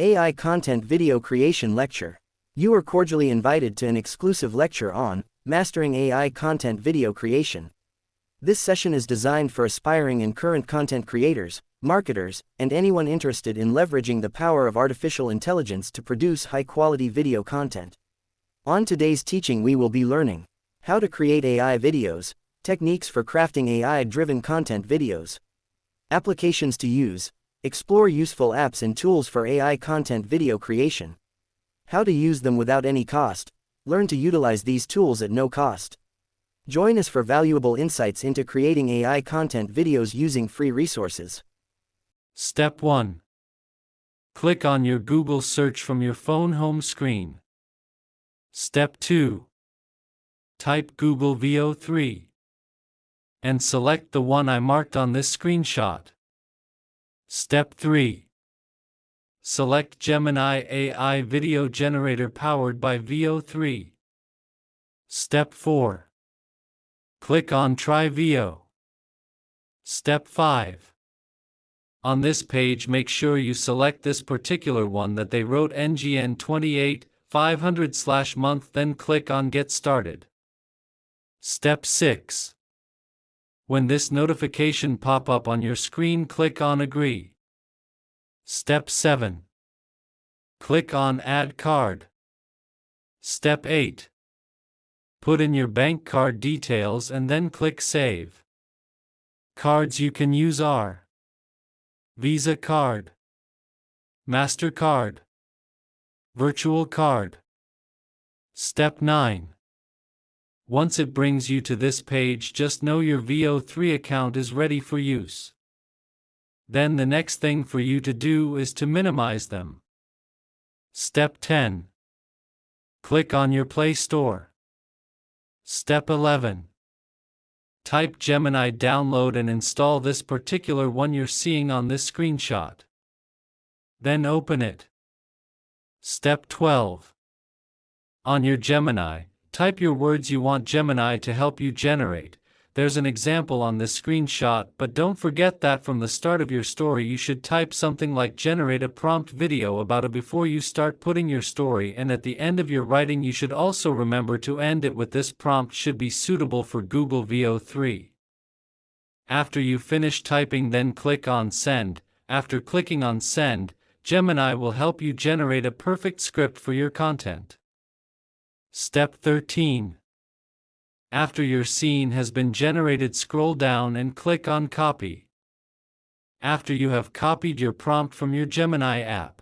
AI Content Video Creation Lecture. You are cordially invited to an exclusive lecture on Mastering AI Content Video Creation. This session is designed for aspiring and current content creators, marketers, and anyone interested in leveraging the power of artificial intelligence to produce high-quality video content. On today's teaching, we will be learning how to create AI videos, techniques for crafting AI-driven content videos, applications to use, explore useful apps and tools for AI content video creation, how to use them without any cost, learn to utilize these tools at no cost. Join us for valuable insights into creating AI content videos using free resources. Step 1. Click on your Google search from your phone home screen. Step 2. Type Google VO3 and select the one I marked on this screenshot. Step 3. Select Gemini AI Video Generator powered by VO3. Step 4. Click on Try VO. Step 5. On this page, make sure you select this particular one that they wrote NGN 28500/month, then click on Get Started. Step 6. When this notification pop up on your screen, click on Agree. Step 7. Click on Add Card. Step 8. Put in your bank card details and then click Save. Cards you can use are Visa card, MasterCard, Virtual card. Step 9. Once it brings you to this page, just know your VO3 account is ready for use. Then the next thing for you to do is to minimize them. Step 10. Click on your Play Store. Step 11. Type Gemini, download and install this particular one you're seeing on this screenshot. Then open it. Step 12. On your Gemini, type your words you want Gemini to help you generate. There's an example on this screenshot, but don't forget that from the start of your story you should type something like generate a prompt video about it before you start putting your story, and at the end of your writing you should also remember to end it with this prompt should be suitable for Google VO3. After you finish typing, then click on Send. After clicking on Send, Gemini will help you generate a perfect script for your content. Step 13. After your scene has been generated, scroll down and click on Copy. After you have copied your prompt from your Gemini app.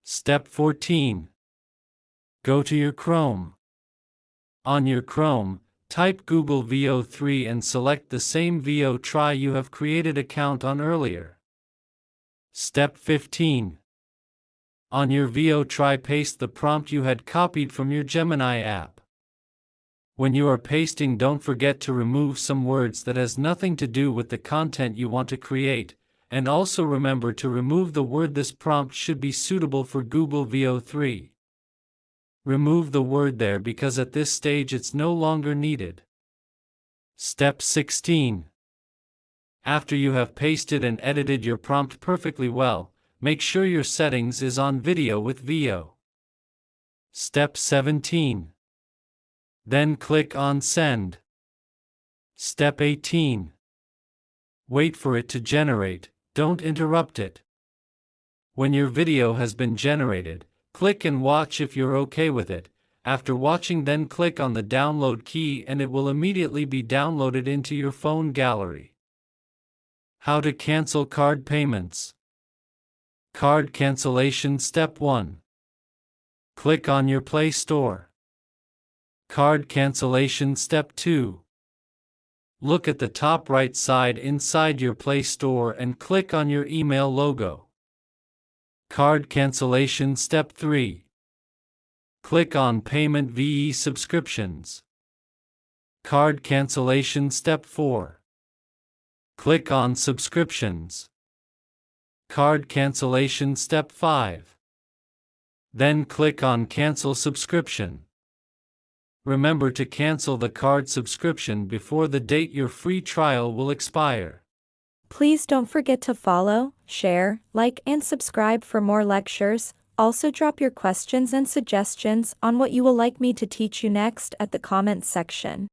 Step 14. Go to your Chrome. On your Chrome, type Google VO3 and select the same VO3 you have created account on earlier. Step 15. On your VO3, paste the prompt you had copied from your Gemini app. When you are pasting, don't forget to remove some words that has nothing to do with the content you want to create, and also remember to remove the word this prompt should be suitable for Google VO3. Remove the word there because at this stage it's no longer needed. Step 16. After you have pasted and edited your prompt perfectly well, make sure your settings is on video with VO. Step 17. Then click on Send. Step 18. Wait for it to generate, don't interrupt it. When your video has been generated, click and watch if you're okay with it. After watching, then click on the download key and it will immediately be downloaded into your phone gallery. How to cancel card payments. Card cancellation. Step 1. Click on your Play Store. Card cancellation. Step 2. Look at the top right side inside your Play Store and click on your email logo. Card cancellation. Step 3. Click on Payment VE Subscriptions. Card cancellation. Step 4. Click on Subscriptions. Card cancellation. Step 5. Then click on Cancel Subscription. Remember to cancel the card subscription before the date your free trial will expire. Please don't forget to follow, share, like, and subscribe for more lectures. Also drop your questions and suggestions on what you will like me to teach you next at the comments section.